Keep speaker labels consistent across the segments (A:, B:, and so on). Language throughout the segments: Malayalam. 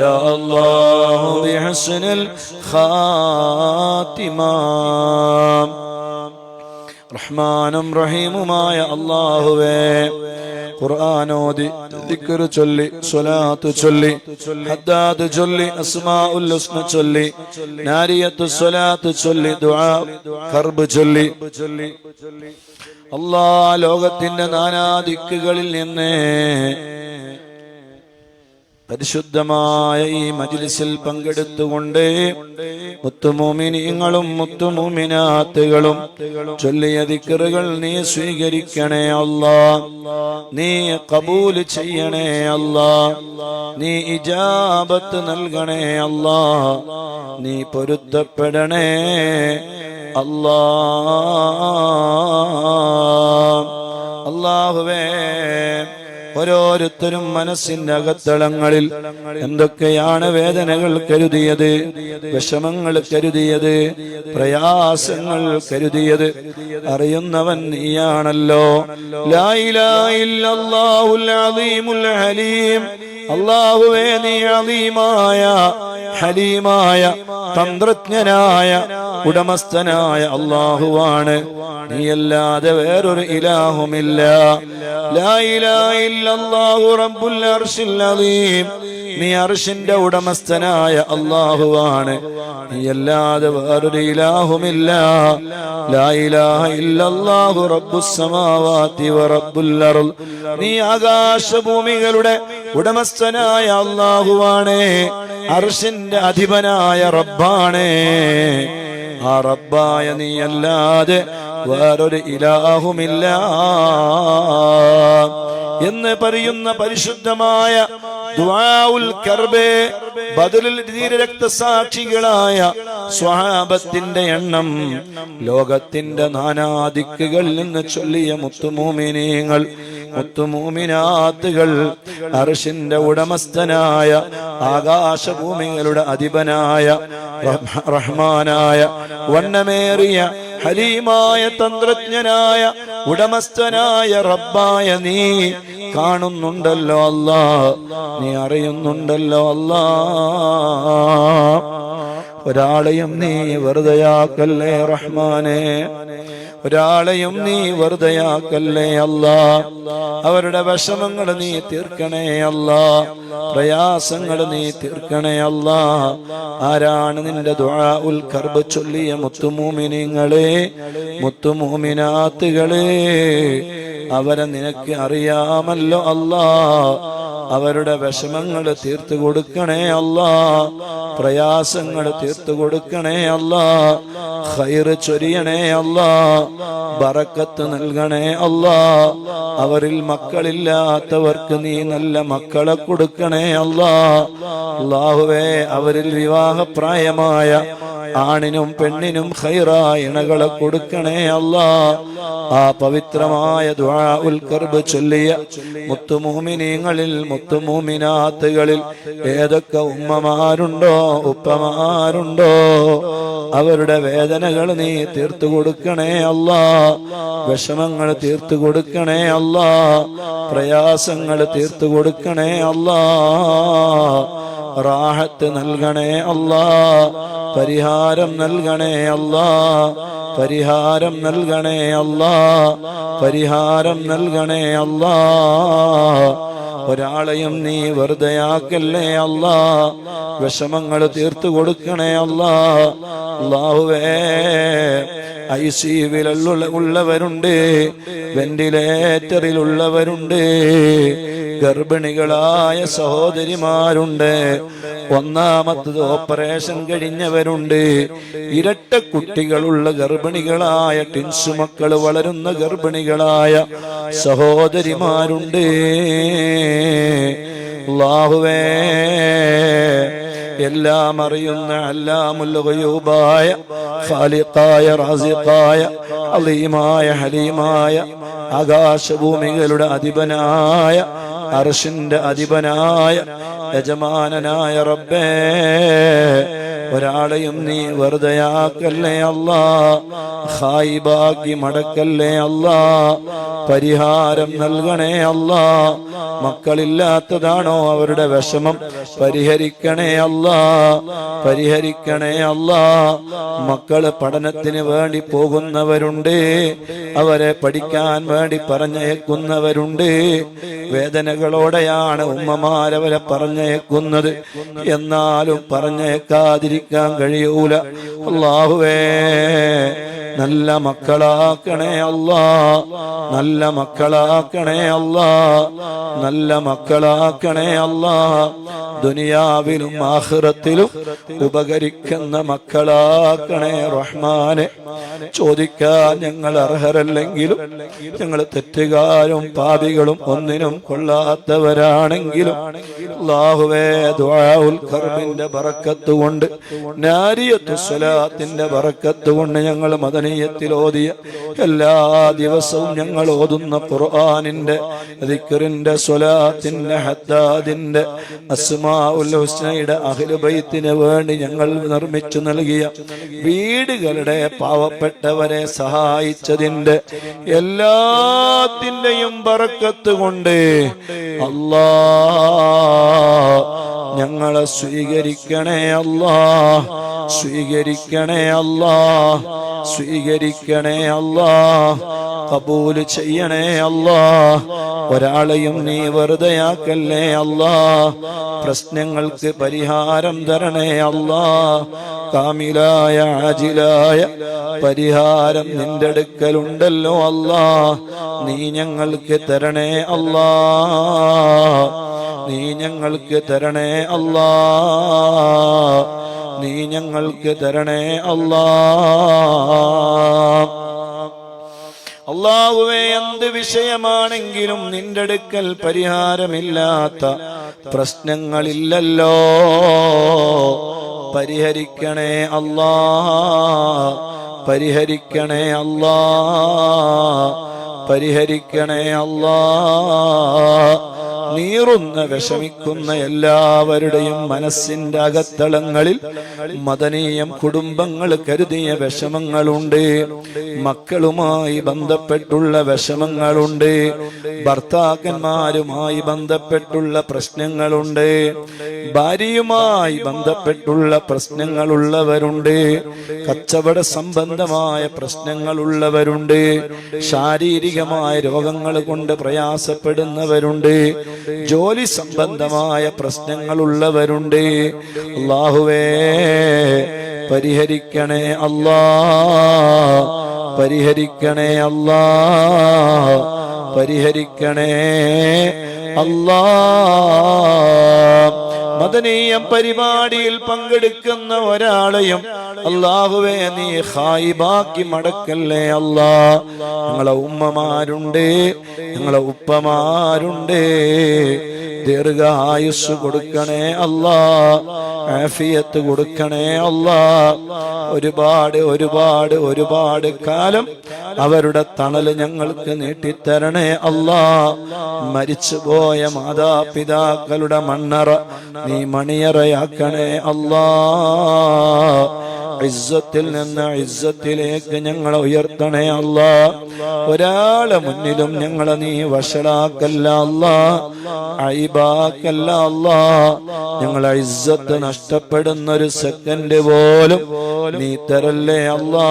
A: يا الله بحسن الخاتمة റഹ്മാനും റഹീമുമായ അല്ലാഹുവേ, ഖുർആനോദി ദിക്ർ ചൊല്ലി സ്വലാത്ത് ചൊല്ലി ഹദ്ദാദ് ചൊല്ലി അസ്മാഉൽ ഹുസ്ന ചൊല്ലി നാരിയത്തു സ്വലാത്ത് ചൊല്ലി ദുആ കർബ് ചൊല്ലി അല്ലാഹ് ലോകത്തിന്റെ നാനാ ദിക്കുകളിൽ നിന്ന് പരിശുദ്ധമായ ഈ മജ്ലിസിൽ പങ്കെടുത്തുകൊണ്ട് മുത്തുമൂമിനീങ്ങളും മുത്തുമൂമിനാത്തുകളും ചൊല്ലിയ ദിക്റുകൾ നീ സ്വീകരിക്കണേ അല്ലാഹ്. നീ ഖബൂൽ ചെയ്യണേ അല്ലാഹ്. നീ ഇജാബത്ത് നൽകണേ അല്ലാഹ്. നീ പൊരുത്തപ്പെടണേ അല്ലാഹ്. അല്ലാഹുവേ, ഓരോരുത്തരും മനസ്സിന്റെ അകത്തളങ്ങളിൽ എന്തൊക്കെയാണ് വേദനകൾ കരുതിയത്, വിഷമങ്ങൾ കരുതിയത്, പ്രയാസങ്ങൾ കരുതിയത് അറിയുന്നവൻ നീയാണല്ലോ. ലാ ഇലാഹ ഇല്ലല്ലാഹുൽ അലീമുൽ ഹലീം. അല്ലാഹുവേ, നീ അലീമായ ഹലീമായ തന്ത്രജ്ഞനായ ഉടമസ്ഥനായ അല്ലാഹുവാണ്. നീയല്ലാതെ വേറൊരു ഇലാഹുമില്ല. ലാ ഇലാഹ ഇല്ലല്ലാഹു റബ്ബുൽ അർശിൽ അലീം. നീ അർശിന്റെ ഉടമസ്ഥനായ അല്ലാഹുവാണ്. നീയല്ലാതെ വേറൊരു ഇലാഹുമില്ല. ലാ ഇലാഹ ഇല്ലല്ലാഹു റബ്ബുസ് സമാവാതി വ റബ്ബുൽ അർള്. നീ ആകാശഭൂമികളുടെ ഉടമസ്ഥനായ അല്ലാഹുവാണ്. അർശിന്റെ അധിപനായ റബ്ബാണ്. ആ റബ്ബായ നീയല്ലാതെ വേറൊരു ഇലാഹുമില്ല എന്ന് പറയുന്ന പരിശുദ്ധമായ ദുആഉൽ കർബ് ബദറിൽ ധീരരക്തസാക്ഷികളായ സ്വഹാബത്തിന്റെ എണ്ണം ലോകത്തിന്റെ നാനാദിക്കുകളിൽ നിന്ന് ചൊല്ലിയ മുത്തുമൂമിനീങ്ങൾ മുത്തുമൂമിനാത്തുകൾ അർശിന്റെ ഉടമസ്ഥനായ ആകാശഭൂമികളുടെ അധിപനായ റഹ്മാനായ വണ്ണമേറിയ ഹലീമായ തന്ത്രജ്ഞനായ ഉടമസ്ഥനായ റബ്ബായ നീ കാണുന്നുണ്ടല്ലോ അല്ലാഹ്. നീ അറിയുന്നുണ്ടല്ലോ അല്ലാഹ്. ഒരാളെയും നീ വെറുതെയാക്കല്ലേ റഹ്മാനേ. ഒരാളെയും നീ വെറുതെയാക്കല്ലേ അല്ലാഹ്. അവരുടെ വിഷമങ്ങൾ നീ തീർക്കണേ അല്ലാഹ്. പ്രയാസങ്ങൾ നീ തീർക്കണേ അല്ലാഹ്. ആരാണ് നിന്റെ ദുആഉൽ കർബ് ചൊല്ലിയ മുത്തുമൂമിനീങ്ങളെ മുത്തുമൂമിനാത്തുകളെ, അവരെ നിനക്ക് അറിയാമല്ലോ അല്ലാഹ്. അവരുടെ വിഷമങ്ങൾ തീർത്തു കൊടുക്കണേ അല്ലാഹ്. പ്രയാസങ്ങൾ തീർത്തു കൊടുക്കണേ അല്ലാഹ്. ഖൈറ് ചൊരിയണേ അല്ലാഹ്. ബറക്കത്ത് നൽകണേ അല്ലാഹ്. അവരിൽ മക്കളില്ലാത്തവർക്ക് നീ നല്ല മക്കളെ കൊടുക്കണേ അല്ലാഹ്. അല്ലാഹുവേ, അവരിൽ വിവാഹപ്രായമായ ആണിനും പെണ്ണിനും ഖൈറായ ഇണകളെ കൊടുക്കണേ അല്ലാഹ്. ആ പവിത്രമായ ദുആഉൽ കർബ് ചൊല്ലിയ മുത്തുമൂമിനീങ്ങളിൽ മുത്തുമൂമിനാത്തുകളിൽ ഏതൊക്കെ ഉമ്മമാരുണ്ടോ ഉപ്പമാരുണ്ടോ അവരുടെ വേദനകൾ നീ തീർത്തു കൊടുക്കണേ അല്ലാഹ്. വിഷമങ്ങൾ തീർത്തു കൊടുക്കണേ അല്ലാഹ്. പ്രയാസങ്ങൾ തീർത്തു കൊടുക്കണേ അല്ലാഹ്. റാഹത്ത് നൽകണേ അല്ലാഹ്. പരിഹാരം നൽകണേ അല്ലാഹ്. പരിഹാരം നൽകണേ അല്ലാഹ്. പരിഹാരം നൽകണേ അല്ലാഹ്. ഒരാളെയും നീ വെറുതെയാക്കല്ലേ അല്ലാഹ്. വിഷമങ്ങൾ തീർത്തു കൊടുക്കണേ അല്ലാഹ്. അല്ലാഹുവേ, ICUവിൽ ഉള്ളവരുണ്ട്, വെന്റിലേറ്ററിലുള്ളവരുണ്ട്, ഗർഭിണികളായ സഹോദരിമാരുണ്ട്, ഒന്നാമത്തത് ഓപ്പറേഷൻ കഴിഞ്ഞവരുണ്ട്, ഇരട്ട കുട്ടികളുള്ള ഗർഭിണികളായ ടിൻസ് മക്കൾ വളരുന്ന ഗർഭിണികളായ സഹോദരിമാരുണ്ട്. അല്ലാഹുവേ, എല്ലാം അറിയുന്ന അല്ലാമുൽ ഗുയൂബായ ഖാലിഖായ റാസിഖായ അലീമായ ഹലീമായ ആകാശഭൂമികളുടെ അധിപനായ അർശിന്റെ അധിപനായ യജമാനനായ റബ്ബേ, ഒരാളെയും നീ വെറുതെയാക്കല്ലേ അല്ലാ, ഖായിബാക്കി മടക്കല്ലേ അല്ലാ, പരിഹാരം നൽകണേ അല്ലാ. മക്കളില്ലാത്തതാണോ അവരുടെ വിഷമം പരിഹരിക്കണേ അല്ലാ, പരിഹരിക്കണേ അല്ലാ. മക്കള് പഠനത്തിന് വേണ്ടി പോകുന്നവരുണ്ട്, അവരെ പഠിക്കാൻ വേണ്ടി പറഞ്ഞയക്കുന്നവരുണ്ട്. വേദനകളോടെയാണ് ഉമ്മമാരവരെ പറഞ്ഞയക്കുന്നത്, എന്നാലും പറഞ്ഞയക്കാതിരിക്കാൻ കഴിയൂല. അല്ലാഹുവേ, നല്ല മക്കളാക്കണേ അല്ലാ, നല്ല മക്കളാക്കണേ അല്ലാ, നല്ല മക്കളാക്കണേ അല്ലാ. ദുനിയാവിലും ആഖിറത്തിലും ഉപകരിക്കുന്ന മക്കളാക്കണേ റഹ്മാനെ. ചോദിക്കാൻ ഞങ്ങൾ അർഹരല്ലെങ്കിലും, ഞങ്ങൾ തെറ്റുകാരും പാപികളും ഒന്നിനും കൊള്ളാത്തവരാണെങ്കിലും അല്ലാഹുവേ, ദുആഉൽ ഖർബിന്റെ ബറക്കത്ത് കൊണ്ട്, നാരിയത്തു സ്വലാത്തിന്റെ ബറക്കത്ത് കൊണ്ട്, ഞങ്ങൾ മദനിയത്തിൽ ഓതിയ എല്ലാ ദിവസവും ഞങ്ങൾ ഓതുന്ന ഖുർആനിന്റെ, ദിക്റിന്റെ, സ്വലാത്തിന്റെ, ഹദ്ദാദിന്റെ, അസ്മാഉൽ ഹുസ്നയുടെ അഹ്ലു ബൈത്തിന് വേണ്ടി ഞങ്ങൾ നിർമ്മിച്ചു നൽകിയ വീടുകളുടെ പാവപ്പെട്ടവരെ സഹായിച്ചതിന്റെ എല്ലാത്തിന്റെയും ബറക്കത്ത് കൊണ്ട് അല്ലാ ഞങ്ങളെ സ്വീകരിക്കണേ അല്ലാ, സ്വീകരിക്കണേ അല്ലാ, സ്വീകരിക്കണേ അല്ലാ, കബൂൽ ചെയ്യണേ അല്ലാ. ഒരാളെയും നീ വെറുതെയാക്കല്ലേ അല്ലാ, പ്രശ്നങ്ങൾക്ക് പരിഹാരം തരണേ അല്ലാ. കാമിലായ ആജിലായ പരിഹാരം നിന്റെ അടുക്കലുണ്ടല്ലോ അല്ലാ, നീ ഞങ്ങൾക്ക് തരണേ അല്ലാ, നീ ഞങ്ങൾക്ക് തരണേ അല്ലാ, നീ ഞങ്ങൾക്ക് തരണേ അല്ലാ. അല്ലാഹുവേ, എന്ത് വിഷയമാണെങ്കിലും നിന്റെ അടുക്കൽ പരിഹാരമില്ലാത്ത പ്രശ്നങ്ങളില്ലല്ലോ, പരിഹരിക്കണേ അല്ലാ, പരിഹരിക്കണേ അല്ലാ, പരിഹരിക്കണേ അല്ലാ. നീറുന്ന വിഷമിക്കുന്ന എല്ലാവരുടെയും മനസ്സിന്റെ അകത്തളങ്ങളിൽ മദനീയം കുടുംബങ്ങൾ കരുതിയ വിഷമങ്ങളുണ്ട്, മക്കളുമായി ബന്ധപ്പെട്ടുള്ള വിഷമങ്ങളുണ്ട്, ഭർത്താക്കന്മാരുമായി ബന്ധപ്പെട്ടുള്ള പ്രശ്നങ്ങളുണ്ട്, ഭാര്യയുമായി ബന്ധപ്പെട്ടുള്ള പ്രശ്നങ്ങളുള്ളവരുണ്ട്, കച്ചവട സംബന്ധമായ പ്രശ്നങ്ങളുള്ളവരുണ്ട്, ശാരീരികമായ രോഗങ്ങൾ കൊണ്ട് പ്രയാസപ്പെടുന്നവരുണ്ട്, ജോലി സംബന്ധമായ പ്രശ്നങ്ങളുള്ളവരുണ്ട്. അല്ലാഹുവേ, പരിഹരിക്കണേ അല്ലാ, പരിഹരിക്കണേ അല്ലാ, പരിഹരിക്കണേ അല്ലാ. മദനീയം പരിപാടിയിൽ പങ്കെടുക്കുന്ന ഒരാളെയും അല്ലാഹുവേ നീ ഖായിബാക്കി മടക്കല്ലേ അല്ലാ. ഞങ്ങളെ ഉമ്മമാരുണ്ട്, ഞങ്ങളെ ഉപ്പമാരുണ്ട്, ദീർഘായുസ് കൊടുക്കണേ അല്ലാ, ആഫിയത്ത് കൊടുക്കണേ അല്ലാ. ഒരുപാട് ഒരുപാട് ഒരുപാട് കാലം അവരുടെ തണല് ഞങ്ങൾക്ക് നീട്ടിത്തരണേ അല്ലാ. മരിച്ചുപോയ മാതാപിതാക്കളുടെ മണ്ണറ നീ മണിയറയാക്കണേ അല്ലാ. ഇസ്സത്തിൽ നിന്ന് ഇസ്സത്തിലേക്ക് ഞങ്ങളെ ഉയർത്തണേ അല്ലാ. ഒരാളെ മുന്നിലും ഞങ്ങളെ നീ വഷളാക്കല്ല അല്ലാ, ഐബാക്കല്ല അല്ലാ. ഞങ്ങളെ ഇസ്സത്ത് നഷ്ടപ്പെടുന്ന ഒരു സെക്കൻഡ് പോലും നീ തരല്ലേ അല്ലാ.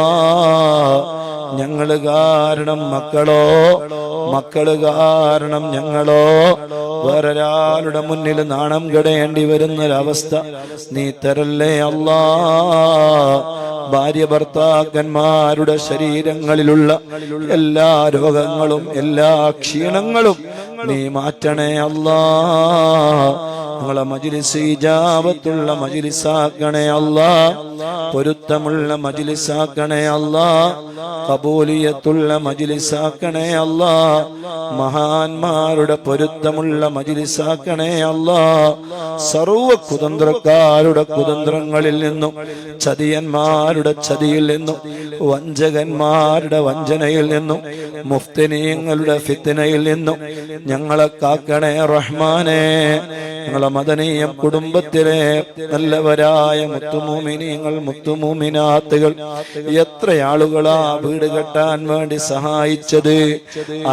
A: ഞങ്ങള് കാരണം മക്കളോ, മക്കള് കാരണം ഞങ്ങളോ വേറൊരാളുടെ മുന്നിൽ നാണം കെടേണ്ടി വരുന്നൊരവസ്ഥ നീ തരല്ലേ അല്ലാ. ഭാര്യ ഭർത്താക്കന്മാരുടെ ശരീരങ്ങളിലുള്ള എല്ലാ രോഗങ്ങളും എല്ലാ ക്ഷീണങ്ങളും നീ മാറ്റണേ അല്ലാ. ഞങ്ങളെ മജ്ലിസ് ഇജാബത്തുള്ള മജ്ലിസാക്കണേ അല്ലാ, പൊരുത്തമുള്ള മജ്ലിസാക്കണേ അല്ലാ, ഖബൂലിയത്തുള്ള മജ്ലിസാക്കണേ അല്ലാ, മഹാന്മാരുടെ പൊരുത്തമുള്ള മജ്ലിസാക്കണേ അല്ലാ. സർവ്വ കുതന്ത്രക്കാരുടെ കുതന്ത്രങ്ങളിൽ നിന്നും, ചതിയന്മാരുടെ ചതിയിൽ നിന്നും, വഞ്ചകന്മാരുടെ വഞ്ചനയിൽ നിന്നും, മുഫ്തിനീങ്ങളുടെ ഫിത്നയിൽ നിന്നും ഞങ്ങളെ കാക്കണേ റഹ്മാനേ. ഞങ്ങളെ മദനീയ കുടുംബത്തിലെ നല്ലവരായ മുത്തുമൂമിനീങ്ങൾ, മുത്തുമൂമിനാത്തുകൾ എത്ര ആളുകളാ വീട് കെട്ടാൻ വേണ്ടി സഹായിച്ചത്,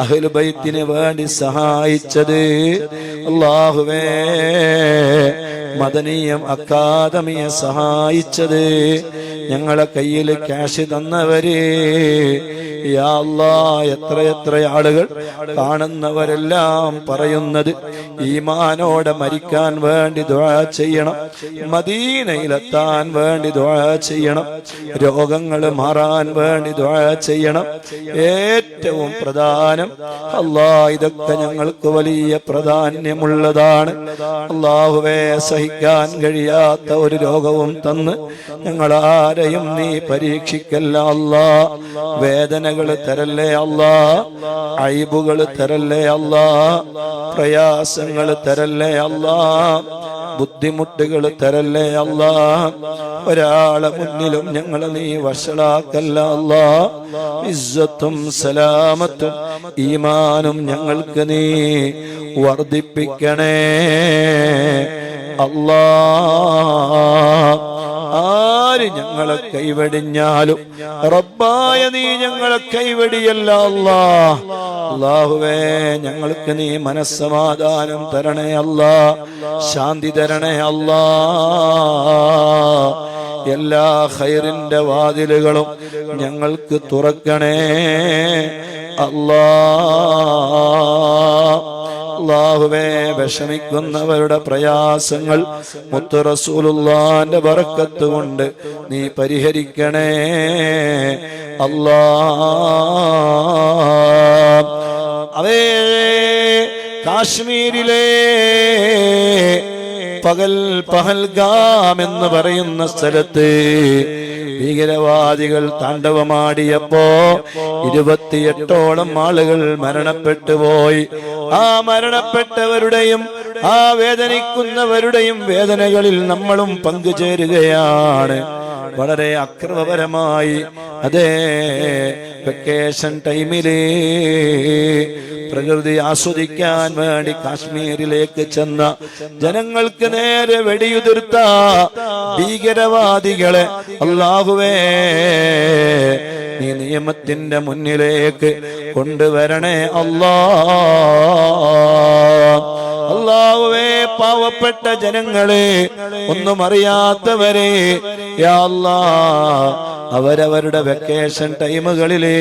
A: അഹ്ലു ബൈത്തിന് വേണ്ടി സഹായിച്ചത്. അല്ലാഹുവേ, മദനീയം അക്കാദമിയെ സഹായിച്ചത്, ഞങ്ങളെ കയ്യിൽ ക്യാഷ് തന്നവര്, യാ അല്ലാഹ്, എത്ര ആളുകൾ കാണുന്നവരെല്ലാം പറയുന്നത് ഈമാനോടെ മരിക്കാൻ വേണ്ടി ദുആ ചെയ്യണം, മദീനയിലെത്താൻ വേണ്ടി ദുആ ചെയ്യണം, രോഗങ്ങൾ മാറാൻ വേണ്ടി ദുആ ചെയ്യണം. ഏറ്റവും പ്രധാനം അല്ലാഹ്, ഇതൊക്കെ ഞങ്ങൾക്ക് വലിയ പ്രാധാന്യമുള്ളതാണ്. അല്ലാഹുവേ, സഹിക്കാൻ കഴിയാത്ത ഒരു രോഗവും തന്ന് ഞങ്ങളാരെയും നീ പരീക്ഷിക്കല്ല അല്ലാഹ്. വേദനകൾ തരല്ലേ അല്ലാഹ്, അയ്ബുകൾ തരല്ലേ അല്ലാഹ്, പ്രയാസങ്ങൾ തരല്ലേ അല്ലാഹ്, ബുദ്ധിമുട്ടുകൾ തരല്ലേ അല്ലാഹ്. ഒരാളെ മുന്നിലും ഞങ്ങളെ നീ വഷളാക്കല്ല അല്ലാഹ്. ഇസ്സത്തും സലാമത്തും ഈമാനും ഞങ്ങൾക്ക് നീ വർദ്ധിപ്പിക്കണേ അല്ലാഹ്. ആര് ഞങ്ങളെ കൈവടിഞ്ഞാലും റബ്ബായ നീ ഞങ്ങളെ കൈവടിയല്ല അല്ലാഹ്. അല്ലാഹുവേ, ഞങ്ങൾക്ക് നീ മനസ്സമാധാനം തരണേ അല്ലാഹ്, ശാന്തി തരണേ അല്ലാഹ്. എല്ലാ ഖൈറിന്റെ വാതിലുകളും ഞങ്ങൾക്ക് തുറക്കണേ അല്ലാഹ്. അല്ലാഹുവേ, വിഷമിക്കുന്നവരുടെ പ്രയാസങ്ങൾ മുത്തു റസൂലുള്ളാഹിന്റെ ബറക്കത്ത് കൊണ്ട് നീ പരിഹരിക്കണേ അല്ലാഹ്. അതേ കാശ്മീരിലെ പഹൽഗാം എന്ന് പറയുന്ന സ്ഥലത്ത് ഭീകരവാദികൾ താണ്ഡവമാടിയപ്പോ 28ഓളം ആളുകൾ മരണപ്പെട്ടു പോയി. ആ മരണപ്പെട്ടവരുടെയും ആ വേദനിക്കുന്നവരുടെയും വേദനകളിൽ നമ്മളും പങ്കുചേരുകയാണ്. വളരെ അക്രമപരമായി അതേ വെക്കേഷൻ ടൈമില് പ്രകൃതി ആസ്വദിക്കാൻ വേണ്ടി കാശ്മീരിലേക്ക് ചെന്ന ജനങ്ങൾക്ക് നേരെ വെടിയുതിർത്ത ഭീകരവാദികളെ അല്ലാഹുവേ, നീ നിയമത്തിന്റെ മുന്നിലേക്ക് കൊണ്ടുവരണേ അല്ലാഹ്. അല്ലാഹുവേ, പാവപ്പെട്ട ജനങ്ങളെ, ഒന്നും അറിയാത്തവരെ യാ അല്ലാഹ്, അവരവരുടെ വെക്കേഷൻ ടൈമുകളിലെ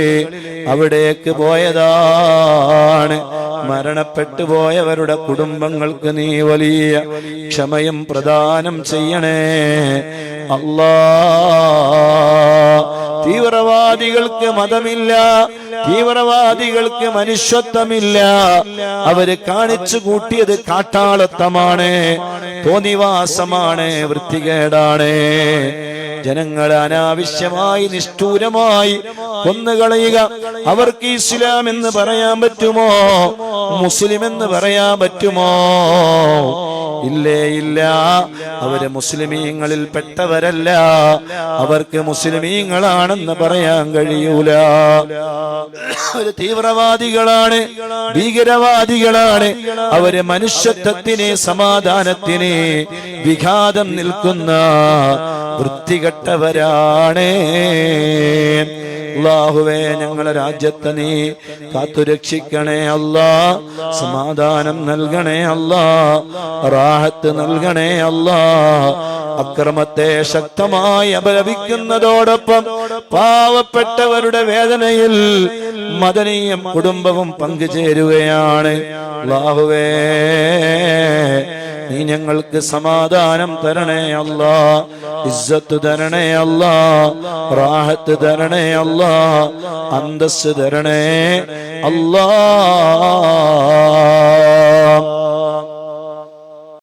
A: അവിടേക്ക് പോയതാണ്. മരണപ്പെട്ടു പോയവരുടെ കുടുംബങ്ങൾക്ക് നീ വലിയ ക്ഷമയും പ്രദാനം ചെയ്യണേ അല്ലാഹ്. തീവ്രവാദികൾക്ക് മതമില്ല, തീവ്രവാദികൾക്ക് മനുഷ്യത്വമില്ല. അവര് കാണിച്ചു കൂട്ടിയത് കാട്ടാളത്തമാണ്, തോന്നിവാസമാണ്, വൃത്തികേടാണ്. ജനങ്ങളെ അനാവശ്യമായി നിഷ്ഠൂരമായി കൊന്നുകളയുക. അവർക്ക് ഇസ്ലാം എന്ന് പറയാൻ പറ്റുമോ? മുസ്ലിം എന്ന് പറയാൻ പറ്റുമോ? ഇല്ലേ, ഇല്ല. അവര് മുസ്ലിമീങ്ങളിൽ പെട്ടവരല്ല, അവർക്ക് മുസ്ലിമീങ്ങളാണെന്ന് പറയാൻ കഴിയൂല. അവര് തീവ്രവാദികളാണ്, ഭീകരവാദികളാണ്. അവര് മനുഷ്യത്വത്തിന്, സമാധാനത്തിന് വിഘാതം നിൽക്കുന്ന വൃത്തികെട്ടവരാണ്. അല്ലാഹുവേ, ഞങ്ങളെ രാജ്യത്തെ നീ കാത്തുരക്ഷിക്കണേ അല്ലാഹ്. സമാധാനം നൽകണേ അല്ലാഹ്, റാഹത്ത് നൽകണേ അല്ലാഹ്. അക്രമത്തെ ശക്തമായി അപലപിക്കുന്നതോടൊപ്പം പാവപ്പെട്ടവരുടെ വേദനയിൽ മദനീയം കുടുംബവും പങ്കുചേരുകയാണ്. അല്ലാഹുവേ, നീ ഞങ്ങൾക്ക് സമാധാനം തരണേ അല്ലാഹ്, ഇസ്സത്ത് തരണേ അല്ലാഹ്, റാഹത്ത് തരണേ അല്ലാഹ്, അന്തസ്സ് തരണേ അല്ലാഹ്.